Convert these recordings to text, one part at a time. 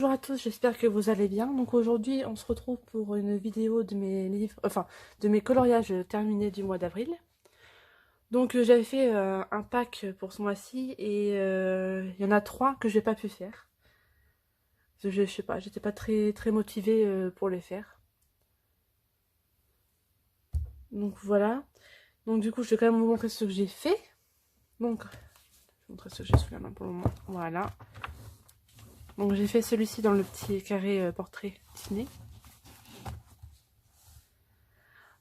Bonjour à tous, j'espère que vous allez bien. Donc aujourd'hui, on se retrouve pour une vidéo de mes livres, de mes coloriages terminés du mois d'avril. Donc j'avais fait un pack pour ce mois-ci et il y en a 3 que j'ai pas pu faire. Je sais pas, j'étais pas très motivée pour les faire. Donc voilà. Donc du coup, je vais quand même vous montrer ce que j'ai fait. Donc, je vais vous montrer ce que j'ai sous la main pour le moment. Voilà. Donc j'ai fait celui-ci dans le petit carré portrait Disney.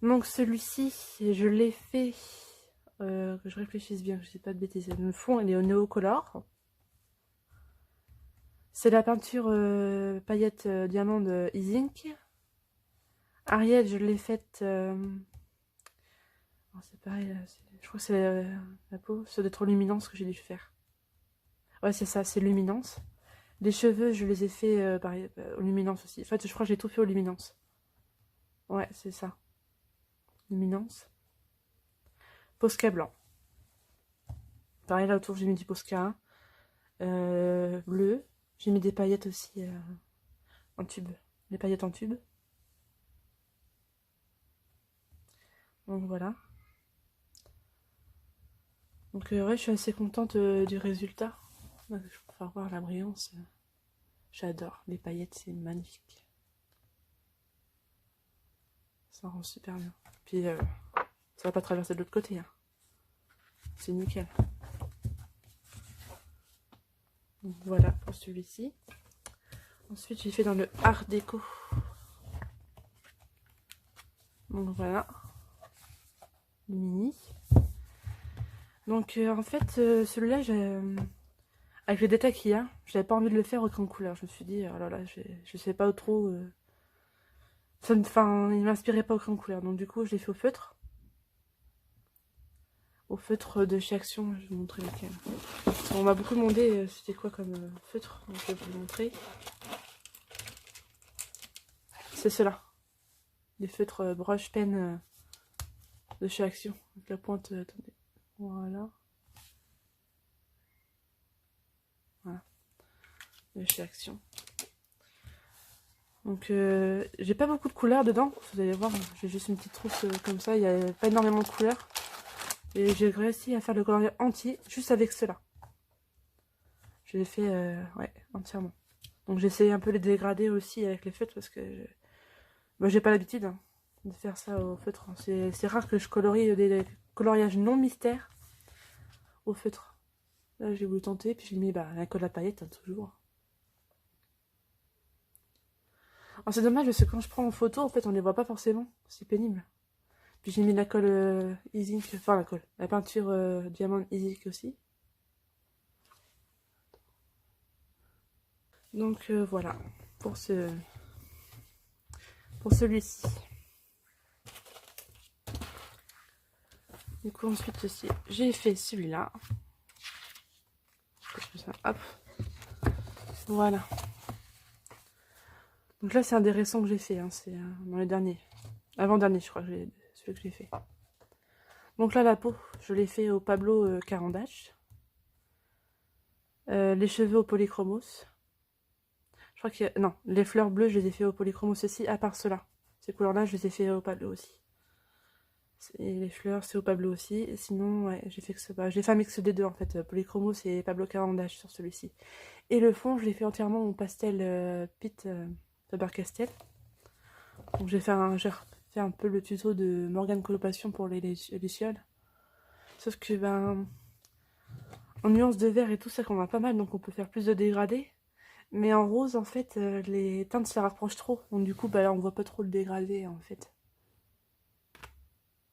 Donc celui-ci, je l'ai fait, que je réfléchisse bien, que je ne dis pas de bêtises. Le fond, il est au néocolor. C'est la peinture paillettes diamant de Izink. Ariel, je l'ai faite... c'est pareil, je crois que c'est la peau. Ça doit être luminance que j'ai dû faire. Ouais, c'est ça, c'est luminance. Les cheveux, je les ai fait pareil, au luminance aussi. En fait, je crois que j'ai tout fait au luminance. Ouais, c'est ça. Luminance. Posca blanc. Pareil, là autour, j'ai mis du Posca. Bleu. J'ai mis des paillettes aussi en tube. Les paillettes en tube. Donc voilà. Donc ouais, je suis assez contente du résultat. Je préfère voir la brillance. J'adore. Les paillettes, c'est magnifique. Ça rend super bien. Puis ça va pas traverser de l'autre côté. Hein. C'est nickel. Donc voilà pour celui-ci. Ensuite, j'ai fait dans le Art Déco. Donc voilà. Le mini. Donc en fait, celui-là, avec les détails qu'il y a, j'avais pas envie de le faire au crayon de couleur. Je me suis dit, oh là là, je sais pas trop. Enfin, il m'inspirait pas au crayon de couleur. Donc du coup, je l'ai fait au feutre. Au feutre de chez Action, je vais vous montrer lequel. On m'a beaucoup demandé c'était quoi comme feutre, donc je vais vous le montrer. C'est cela. Les feutres brush pen de chez Action. Avec la pointe, attendez. Voilà. Voilà. De chez Action. Donc j'ai pas beaucoup de couleurs dedans, vous allez voir, j'ai juste une petite trousse comme ça, il n'y a pas énormément de couleurs. Et j'ai réussi à faire le coloriage entier juste avec cela. Je l'ai fait ouais, entièrement. Donc j'ai essayé un peu les dégradés aussi avec les feutres parce que moi j'ai pas l'habitude hein, de faire ça au feutre. C'est rare que je colorie des coloriages non mystères au feutre. Là j'ai voulu tenter, puis j'ai mis la colle à paillettes, hein, toujours. Alors c'est dommage parce que quand je prends en photo, en fait on les voit pas forcément, c'est pénible. Puis j'ai mis la colle Izink, enfin la colle, la peinture diamant Izink aussi. Donc voilà, pour celui-ci. Du coup ensuite aussi, j'ai fait celui-là. Hop. Voilà. Donc là c'est un des récents que j'ai fait, hein, c'est dans les derniers. Avant-dernier je crois, celui que j'ai fait. Donc là la peau, je l'ai fait au Pablo Carandache. Les cheveux au polychromos. Je crois que... Non, les fleurs bleues, je les ai fait au polychromos aussi, à part cela. Ces couleurs-là, je les ai fait au Pablo aussi. Et les fleurs, c'est au Pablo aussi. Et sinon, ouais, j'ai fait que ça. J'ai fait un mix des deux, en fait. Polychromos et Pablo Carandache sur celui-ci. Et le fond, je l'ai fait entièrement en pastel Pit Faber-Castell. Donc j'ai fait un peu le tuto de Morgane Coloration pour les lucioles. Sauf que, en nuances de vert et tout ça, qu'on a pas mal, donc on peut faire plus de dégradés. Mais en rose, en fait, les teintes se rapprochent trop. Donc du coup, là, on voit pas trop le dégradé, en fait.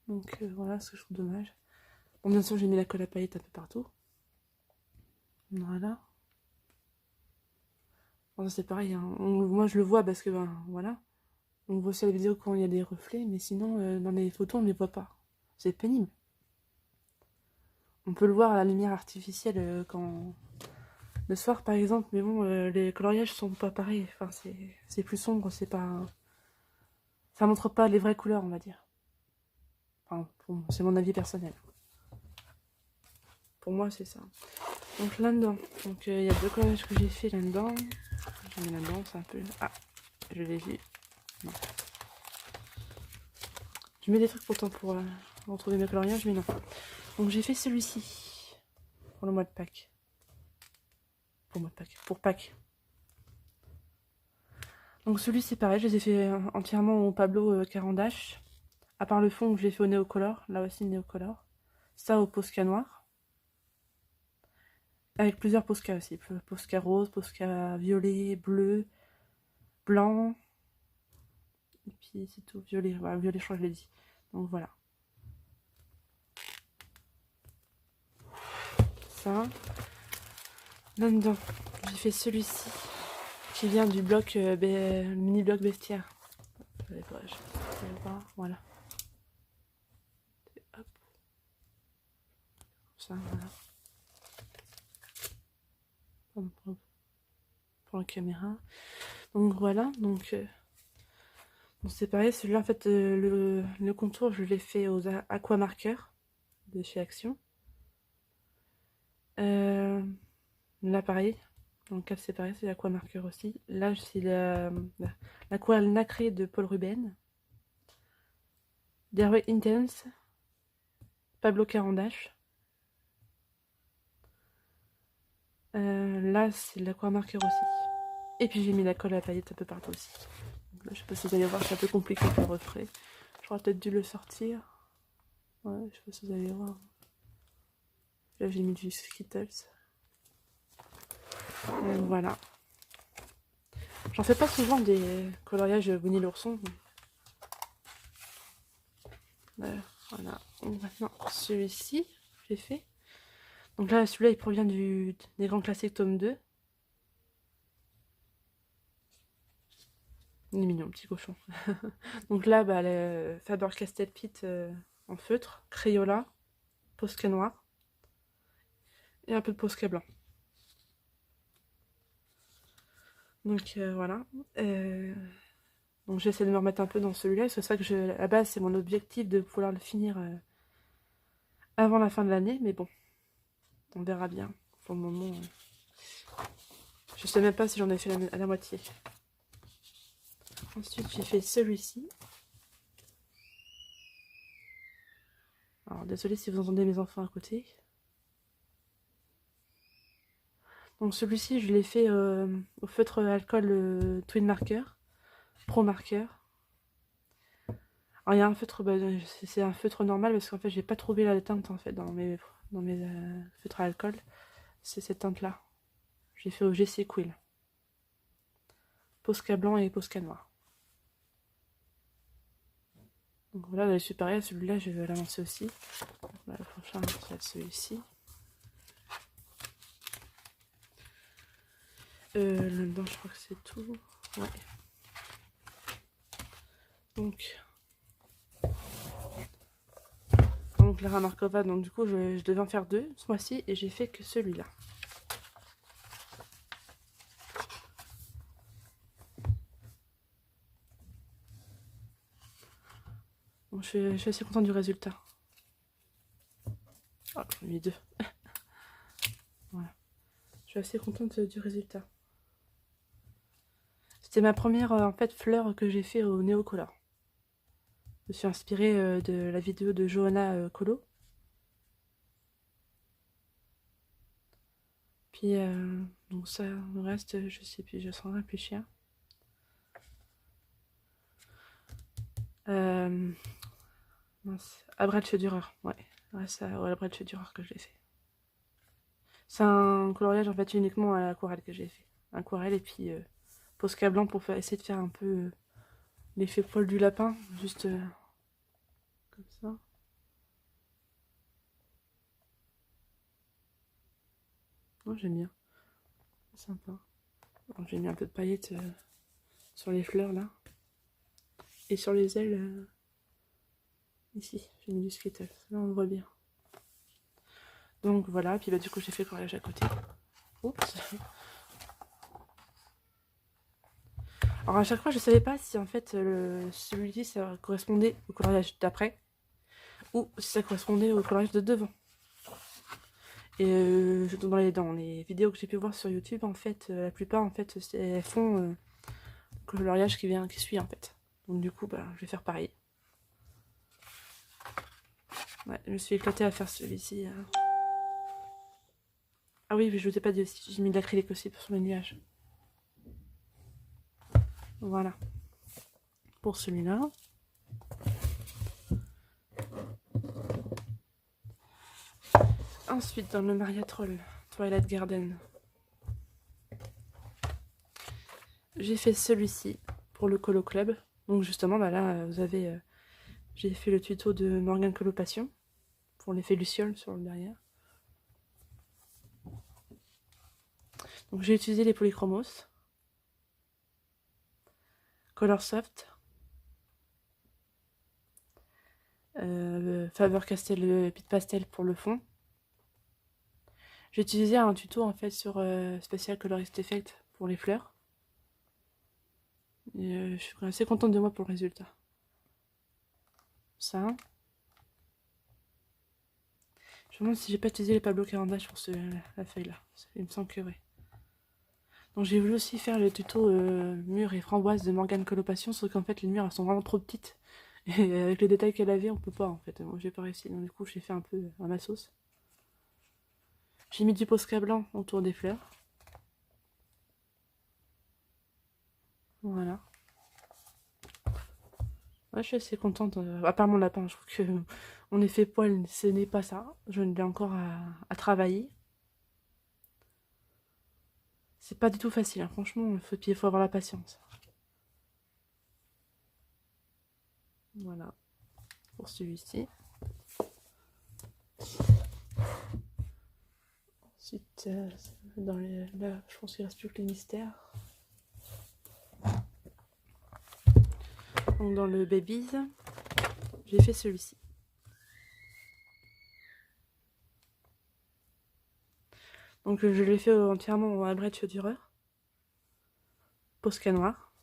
Donc voilà, ce que je trouve dommage. Bon, bien sûr, j'ai mis la colle à paillettes un peu partout. Voilà. Bon, c'est pareil, hein. Moi, je le vois parce que, voilà. On voit sur les vidéos quand il y a des reflets, mais sinon, dans les photos, on ne les voit pas. C'est pénible. On peut le voir à la lumière artificielle quand... Le soir, par exemple, mais bon, les coloriages sont pas pareils. Enfin, c'est plus sombre, c'est pas... Ça montre pas les vraies couleurs, on va dire. Enfin, c'est mon avis personnel. Pour moi, c'est ça. Donc là-dedans, il y a deux collages que j'ai fait là-dedans. Je mets là-dedans, c'est un peu... Ah, je l'ai vu. Non. Je mets des trucs pourtant pour retrouver mes coloriages, mais non. Donc j'ai fait celui-ci pour le mois de Pâques. Pour Pâques. Donc celui-ci, pareil, je les ai fait entièrement au Pablo Carandache. À part le fond que j'ai fait au Néocolor, là aussi Néocolor. Ça au Posca noir. Avec plusieurs Posca aussi. Posca rose, Posca violet, bleu, blanc. Et puis c'est tout, violet. Voilà, violet, je crois que je l'ai dit. Donc voilà. Ça. Là-dedans, j'ai fait celui-ci. Qui vient du bloc, mini-bloc bestiaire. Je vais voir, voilà. Hop. Ça, voilà. Pour la caméra. Donc voilà, donc c'est pareil, celui-là en fait le contour je l'ai fait aux aqua marqueurs de chez Action. Là pareil, dans le cas c'est pareil, c'est aqua marqueur aussi. Là c'est l'aquarelle nacrée de Paul Ruben. Derway Intense, Pablo Carandache. Là c'est l'aqua marqueur aussi. Et puis j'ai mis la colle à paillettes un peu partout aussi. Donc là, je sais pas si vous allez voir, c'est un peu compliqué pour le reflet. J'aurais peut-être dû le sortir. Ouais, je sais pas si vous allez voir. Là j'ai mis du Skittles. Voilà. J'en fais pas souvent des coloriages Winnie l'ourson. Voilà. Donc maintenant celui-ci, j'ai fait. Donc là celui-là il provient des grands classiques tome 2. Il est mignon, petit cochon. Donc là, bah, le Faber-Castell Pit en feutre, Crayola, Posca noir et un peu de Posca blanc. Donc voilà. Donc j'essaie de me remettre un peu dans celui-là. C'est ça que à la base, c'est mon objectif de pouvoir le finir avant la fin de l'année. Mais bon, on verra bien. Pour le moment, je sais même pas si j'en ai fait à la moitié. Ensuite, j'ai fait celui-ci. Alors, désolé si vous entendez mes enfants à côté. Donc celui-ci, je l'ai fait au feutre alcool Twin Marker, Pro Marker. Alors il y a un feutre, bah, c'est un feutre normal parce qu'en fait j'ai pas trouvé la teinte en fait dans mes feutres à alcool. C'est cette teinte-là. J'ai fait au GC Quill. Posca blanc et Posca noir. Donc voilà, là, je suis pareil, celui-là je vais l'avancer aussi. Voilà, le prochain, c'est celui-ci. Là-dedans, je crois que c'est tout. Ouais. Donc Clara Markova, donc du coup, je devais en faire deux ce mois-ci et j'ai fait que celui-là. Donc je suis assez contente du résultat. Oh, j'en ai mis deux. Voilà. Je suis assez contente du résultat. C'était ma première en fait fleur que j'ai fait au Néocolor. Je me suis inspirée de la vidéo de Johanna Colo. Puis donc ça, le reste, je sais plus, je sens réfléchir. Albrecht Dürer, ouais. C'est à Albrecht Dürer que je l'ai fait. C'est un coloriage en fait uniquement à l'aquarelle que j'ai fait. Aquarelle et puis Posca blanc pour essayer de faire un peu l'effet poil du lapin, juste comme ça. Oh, j'aime bien. C'est sympa. J'ai mis un peu de paillettes sur les fleurs là. Et sur les ailes, ici, j'ai mis du Skittles. Là, on le voit bien. Donc voilà, puis bah, du coup, j'ai fait le coloriage à côté. Oups. Alors à chaque fois, je savais pas si en fait celui-ci ça correspondait au coloriage d'après ou si ça correspondait au coloriage de devant. Et dans les vidéos que j'ai pu voir sur YouTube, en fait, la plupart, en fait, elles font le coloriage qui suit, en fait. Donc du coup, bah, je vais faire pareil. Ouais, je me suis éclatée à faire celui-ci. Ah oui, mais je vous ai pas dit aussi, j'ai mis de l'acrylique aussi sur les nuages. Voilà. Pour celui-là. Ensuite, dans le Maria Troll Twilight Garden, j'ai fait celui-ci pour le Colo Club. Donc justement, bah là, vous avez... j'ai fait le tuto de Morgane Coloration pour l'effet Luciole sur le derrière. Donc j'ai utilisé les polychromos. Colorsoft. Faber-Castell Pit Pastel pour le fond. J'ai utilisé un tuto en fait sur Special Colorist Effect pour les fleurs. Et, je suis assez contente de moi pour le résultat. Ça. Je me demande si j'ai pas utilisé les Pablo Cavendish pour la feuille là. Il me semble que oui. Donc j'ai voulu aussi faire le tuto mûre et framboise de Morgane Coloration, sauf qu'en fait les mûres elles sont vraiment trop petites. Et avec les détails qu'elle avait, on peut pas en fait. Moi j'ai pas réussi, donc du coup j'ai fait un peu à ma sauce. J'ai mis du Posca blanc autour des fleurs. Voilà. Ouais, je suis assez contente. À part mon lapin, je trouve que mon effet poil, ce n'est pas ça. Je l'ai encore à travailler. C'est pas du tout facile, hein. Franchement, il faut avoir la patience. Voilà, pour celui-ci. Ensuite, là, je pense qu'il reste plus que les mystères. Donc dans le Babies, j'ai fait celui-ci. Donc je l'ai fait entièrement en Albrecht Dürer. Posca noir.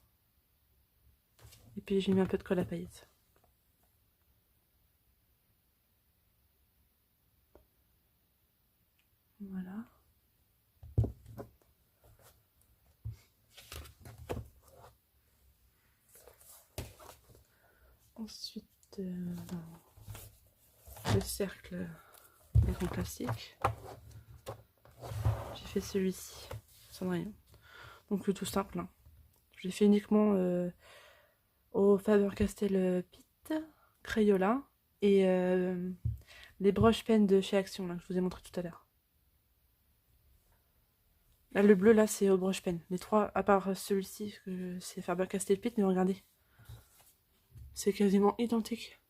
Et puis j'ai mis un peu de colle à paillettes. Voilà. Ensuite, le cercle des grands classiques. J'ai fait celui-ci, Cendrillon. Donc tout simple. Hein. Je l'ai fait uniquement au Faber-Castell Pit, Crayola et les broches pennes de chez Action là, que je vous ai montré tout à l'heure. Là, le bleu là c'est au broche pen. Les trois, à part celui-ci, c'est Faber-Castell Pit, mais regardez. C'est quasiment identique.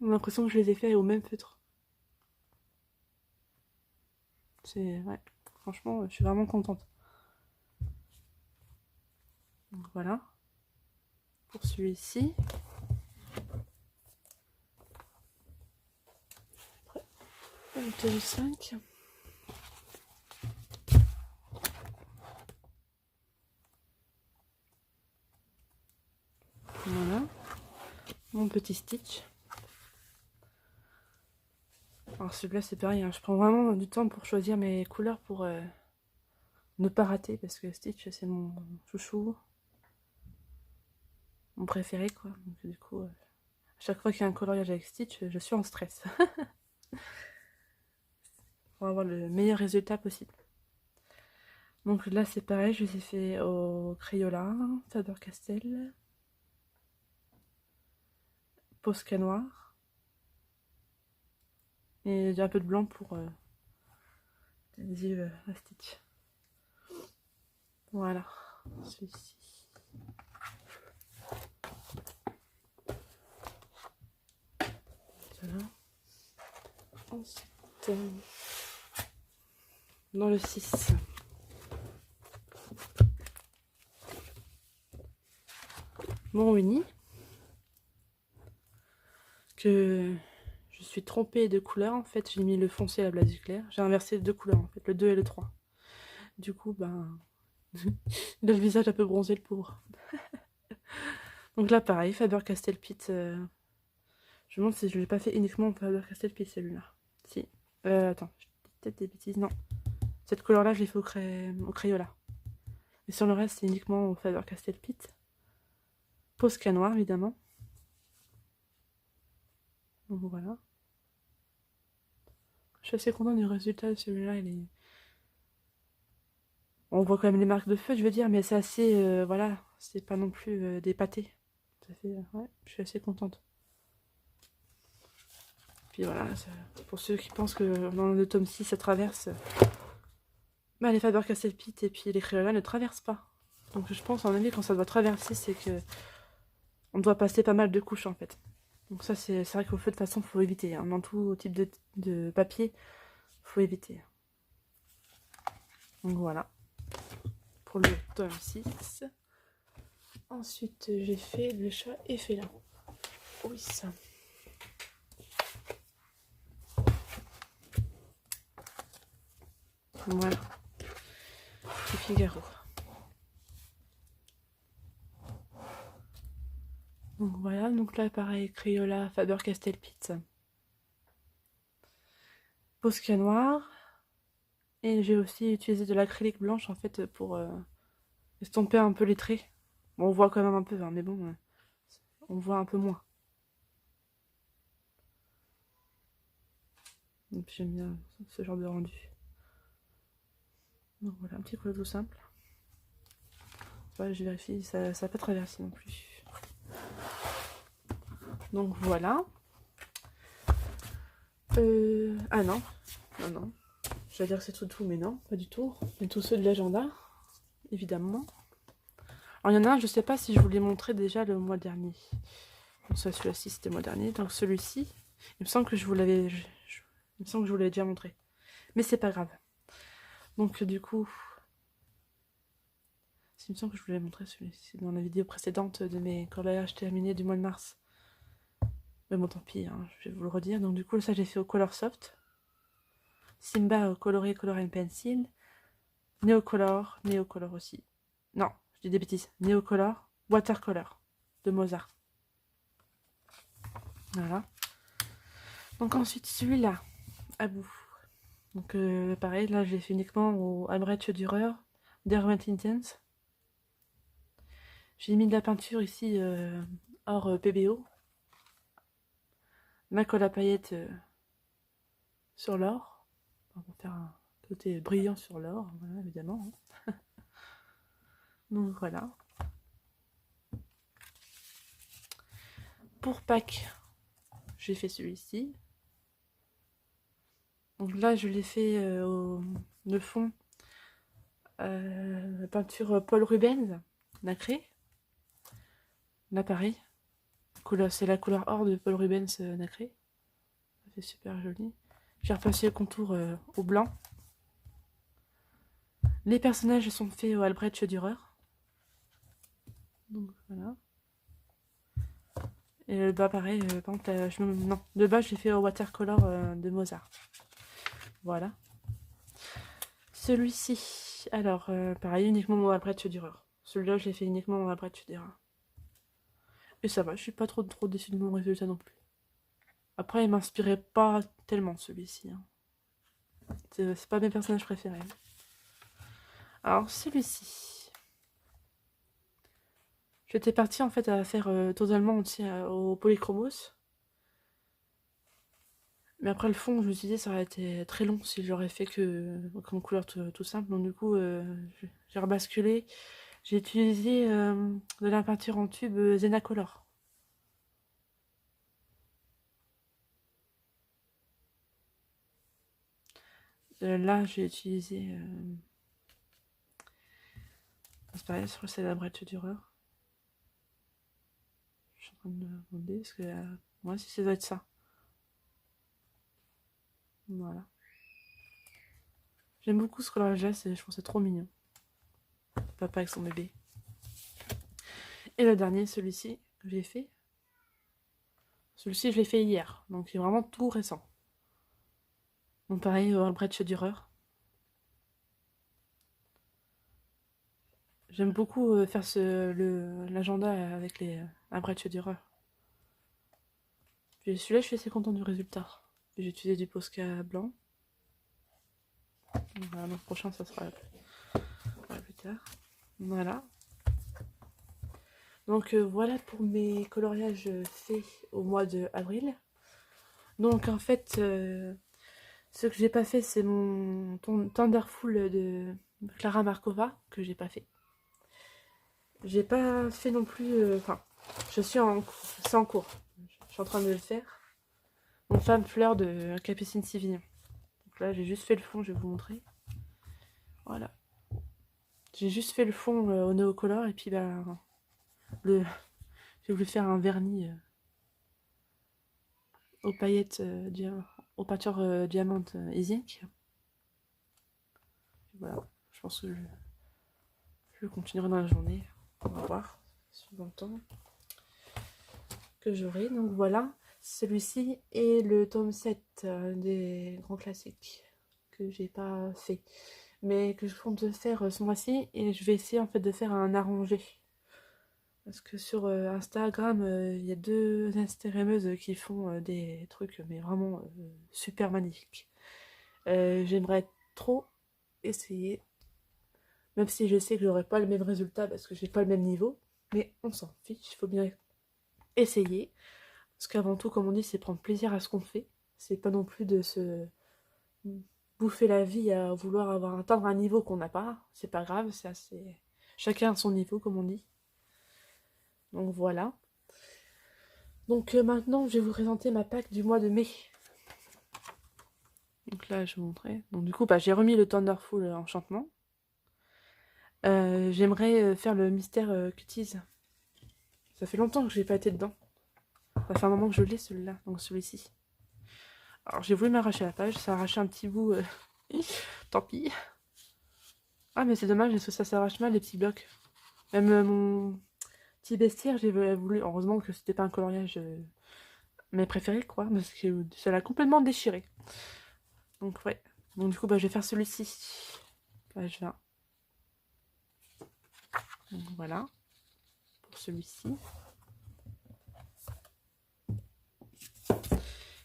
J'ai l'impression que je les ai fait au même feutre. C'est... ouais, franchement, je suis vraiment contente. Donc voilà. Pour celui-ci. Après, le 5. Voilà. Mon petit Stitch. Alors celui-là c'est pareil, hein. Je prends vraiment du temps pour choisir mes couleurs pour ne pas rater, parce que Stitch c'est mon chouchou, mon préféré quoi. Donc du coup, à chaque fois qu'il y a un coloriage avec Stitch, je suis en stress. Pour avoir le meilleur résultat possible. Donc là c'est pareil, je les ai fait au Crayola, Faber-Castell, Posca noir, et j'ai un peu de blanc pour les yeux à Stitch. Voilà, celui-ci. Voilà. Ensuite, dans le 6, mon Winnie, que je suis trompée de couleur. En fait, j'ai mis le foncé à la base du clair. J'ai inversé deux couleurs, en fait, le 2 et le 3. Du coup, ben, il a le visage un peu bronzé, le pauvre. Donc là, pareil, Faber-Castell Pit. Je me demande si je ne l'ai pas fait uniquement en Faber-Castell Pit, celui-là. Si. Attends, peut-être des bêtises. Non. Cette couleur-là, je l'ai fait au Crayola. Et sur le reste, c'est uniquement au Faber-Castell Pitt. Posca noir, évidemment. Donc voilà. Je suis assez contente du résultat de celui-là. On voit quand même les marques de feu, je veux dire, mais c'est assez... voilà, c'est pas non plus des pâtés. Ça fait... ouais, je suis assez contente. Puis voilà, pour ceux qui pensent que dans le tome 6, ça traverse... bah, les Faber-Castell Pitt et puis les Crayola ne traversent pas. Donc je pense, en avis, quand ça doit traverser, c'est que... on doit passer pas mal de couches, en fait. Donc ça, c'est vrai qu'au feu, de toute façon, faut éviter. Hein. Dans tout type de papier, faut éviter. Donc voilà. Pour le tome 6. Ensuite, j'ai fait le chat et félin. Oui, ça. Voilà. C'est Figaro. Donc voilà, donc là pareil, Crayola, Faber-Castell Pitt. Posca noir. Et j'ai aussi utilisé de l'acrylique blanche en fait pour estomper un peu les traits. Bon, on voit quand même un peu, hein, mais bon, on voit un peu moins. Donc j'aime bien ce genre de rendu. Donc voilà, un petit couleur tout simple. Ouais, je vérifie, ça n'a pas traversé non plus. Donc voilà. Ah non, non, non. J'allais dire que c'est tout, mais non, pas du tout. Mais tous ceux de l'agenda, évidemment. Alors il y en a un, je sais pas si je vous l'ai montré déjà le mois dernier. Donc ça, celui-ci, c'était le mois dernier. Donc celui-ci, il me semble que je vous l'avais... il me semble que je vous l'avais déjà montré. Mais c'est pas grave. Donc du coup... il me semble que je vous l'avais montré celui-ci dans la vidéo précédente de mes collages terminés du mois de mars. Mais bon, tant pis, hein, je vais vous le redire. Donc du coup, ça, j'ai fait au Color Soft. Simba au coloré Color and Pencil. Neocolor aussi. Non, je dis des bêtises. Neocolor, Watercolor de Mozart. Voilà. Donc ensuite, celui-là, à bout. Donc pareil, là, j'ai fait uniquement au Albrecht Dürer, Derwent Intense. J'ai mis de la peinture ici hors PBO. Ma colle à paillettes sur l'or. On va faire un côté brillant sur l'or, voilà, évidemment. Donc voilà. Pour Pâques, j'ai fait celui-ci. Donc là, je l'ai fait le fond peinture Paul Rubens, nacré. Là, pareil. C'est la couleur or de Paul Rubens nacré. Ça fait super joli. J'ai repassé le contour au blanc. Les personnages sont faits au Albrecht Dürer. Donc voilà. Et le bas, pareil, par contre, non, le bas, je l'ai fait au watercolor de Mozart. Voilà. Celui-ci, alors, pareil, uniquement au Albrecht Dürer. Celui-là, je l'ai fait uniquement au Albrecht Dürer. Et ça va, je suis pas trop déçue de mon résultat non plus. Après, il m'inspirait pas tellement celui-ci. Hein. C'est pas mes personnages préférés. Alors, celui-ci. J'étais partie en fait à faire totalement au polychromos. Mais après le fond, je me suis dit ça aurait été très long si j'aurais fait que comme couleur tout simple. Donc du coup, j'ai rebasculé. J'ai utilisé de la peinture en tube Zenacolor. Là, j'ai utilisé... c'est pareil, je crois que c'est la Albrecht Dürer. Je suis en train de me demander, parce que moi, si ça doit être ça. Voilà. J'aime beaucoup ce coloriage-là, je trouve c'est trop mignon. Papa avec son bébé. Et le dernier, celui-ci, que j'ai fait. Celui-ci, je l'ai fait hier, donc il est vraiment tout récent. Donc pareil, au Albrecht Dürer. J'aime beaucoup faire l'agenda avec les Albrecht Dürer. Puis celui-là, je suis assez contente du résultat. J'ai utilisé du Posca blanc. Voilà, donc prochain, ça sera plus tard. Voilà. Donc voilà pour mes coloriages faits au mois d'avril. Donc en fait, ce que j'ai pas fait, c'est mon Thunderful de Clara Markova, que j'ai pas fait. J'ai pas fait non plus... Enfin, je suis en cours, c'est en cours. Je suis en train de le faire. Mon femme fleur de Capucine Sivignon. Donc là, j'ai juste fait le fond, je vais vous montrer. Voilà. J'ai juste fait le fond au néocolor et puis bah, j'ai voulu faire un vernis aux paillettes, aux peintures diamante Zinc. Voilà, je pense que je continuerai dans la journée. On va voir, suivant le temps que j'aurai. Donc voilà, celui-ci est le tome 7 des grands classiques que j'ai pas fait. Mais que je compte faire ce mois-ci. Et je vais essayer en fait de faire un arrangé. Parce que sur Instagram, il y a 2 Instagrammeuses qui font des trucs mais vraiment super magnifiques. J'aimerais trop essayer, même si je sais que j'aurai pas le même résultat parce que j'ai pas le même niveau, mais on s'en fiche, il faut bien essayer. Parce qu'avant tout, comme on dit, c'est prendre plaisir à ce qu'on fait. C'est pas non plus de se bouffer la vie à vouloir atteindre un niveau qu'on n'a pas. C'est pas grave, ça c'est chacun à son niveau, comme on dit. Donc voilà. Donc maintenant, je vais vous présenter ma pack du mois de mai. Donc là, je vais vous montrer. Donc du coup, bah, j'ai remis le Thunderful Enchantement. J'aimerais faire le mystère Cuties. Ça fait longtemps que je n'ai pas été dedans. Ça fait un moment que je l'ai, celui-là. Donc celui-ci. Alors j'ai voulu m'arracher la page. Ça a arraché un petit bout. Tant pis. Ah mais c'est dommage parce que ça s'arrache mal les petits blocs. Même mon petit bestiaire, j'ai voulu... Heureusement que c'était pas un coloriage mes préférés, quoi. Parce que ça l'a complètement déchiré. Donc ouais. Donc du coup, bah, je vais faire celui-ci. Page 20. Donc voilà. Pour celui-ci.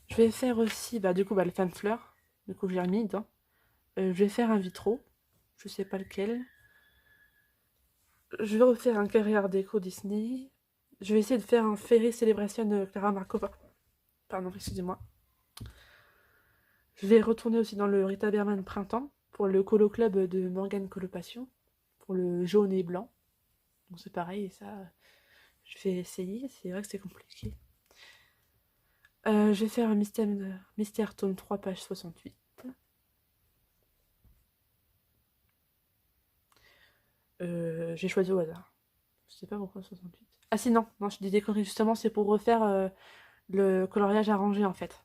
Je vais faire aussi, bah du coup, bah, le fan fleur. Du coup, je l'ai remis dedans. Je vais faire un vitro. Je sais pas lequel. Je vais refaire un carré art déco Disney. Je vais essayer de faire un Fairy Celebration de Clara Markova. Pardon, excusez-moi. Je vais retourner aussi dans le Rita Berman Printemps pour le Colo Club de Morgane Colopation. Pour le jaune et blanc. Donc c'est pareil, ça, je vais essayer. C'est vrai que c'est compliqué. Je vais faire un mystère tome 3, page 68. J'ai choisi au hasard. Je sais pas pourquoi 68. Ah si, non, je dis des conneries. Justement, c'est pour refaire le coloriage arrangé, en fait.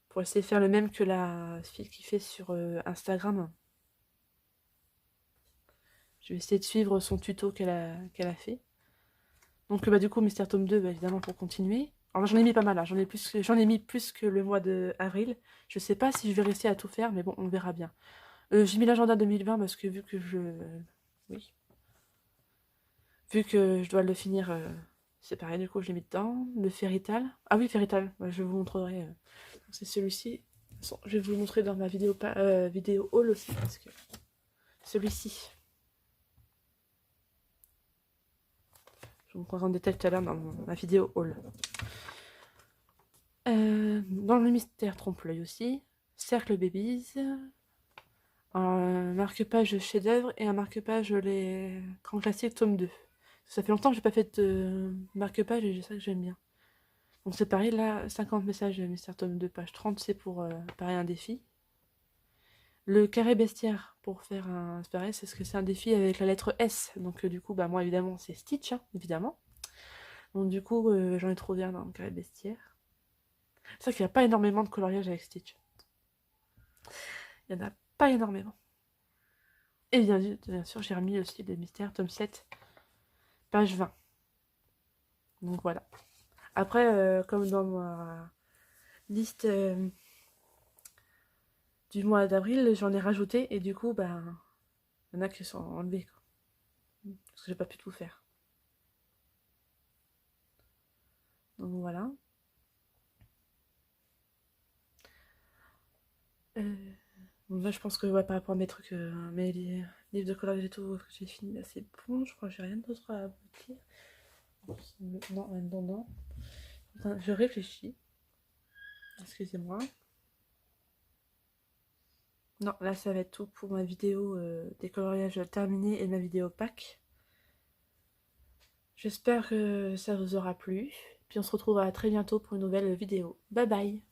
Pour essayer de faire le même que la fille qui fait sur Instagram. Je vais essayer de suivre son tuto qu'elle a fait. Donc bah, du coup, Mystère tome 2, bah, évidemment, pour continuer. Alors là, j'en ai mis pas mal, hein. J'en ai mis plus que le mois d'avril. Je sais pas si je vais réussir à tout faire, mais bon, on verra bien. J'ai mis l'agenda 2020 parce que vu que Oui. Vu que je dois le finir, c'est pareil, du coup, je l'ai mis dedans. Le Fairytal. Ah oui, Fairytal, ouais, je vous montrerai. C'est celui-ci. Je vais vous le montrer dans ma vidéo haul aussi, parce que celui-ci. Je vous montrerai en détail tout à l'heure dans ma vidéo haul. Dans le mystère trompe-l'œil aussi. Cercle Babies. Un marque-page chef-d'œuvre et un marque-page les grands classiques tome 2. Ça fait longtemps que j'ai pas fait de marque-page et c'est ça que j'aime bien. Donc c'est pareil, là, 50 messages mystère tome 2, page 30, c'est pour pareil un défi. Le carré bestiaire pour faire un... C'est pareil, c'est ce que c'est un défi avec la lettre S. Donc du coup, bah moi évidemment c'est Stitch, hein, évidemment. Donc du coup, j'en ai trouvé un dans le carré bestiaire. C'est vrai qu'il n'y a pas énormément de coloriage avec Stitch. Il n'y en a pas énormément. Et bien sûr, j'ai remis aussi des mystères, tome 7, page 20. Donc voilà. Après, comme dans ma liste du mois d'avril, j'en ai rajouté et du coup, ben, il y en a qui sont enlevés, quoi. Parce que j'ai pas pu tout faire. Donc voilà. Bon, là, je pense que ouais, par rapport à mes trucs, mes livres de collage et tout, que j'ai fini, là, c'est bon. Je crois que j'ai rien d'autre à vous dire. Non, non, non. Attends, je réfléchis. Excusez-moi. Non, là, ça va être tout pour ma vidéo des coloriages terminés et ma vidéo pack. J'espère que ça vous aura plu. Puis on se retrouve à très bientôt pour une nouvelle vidéo. Bye bye!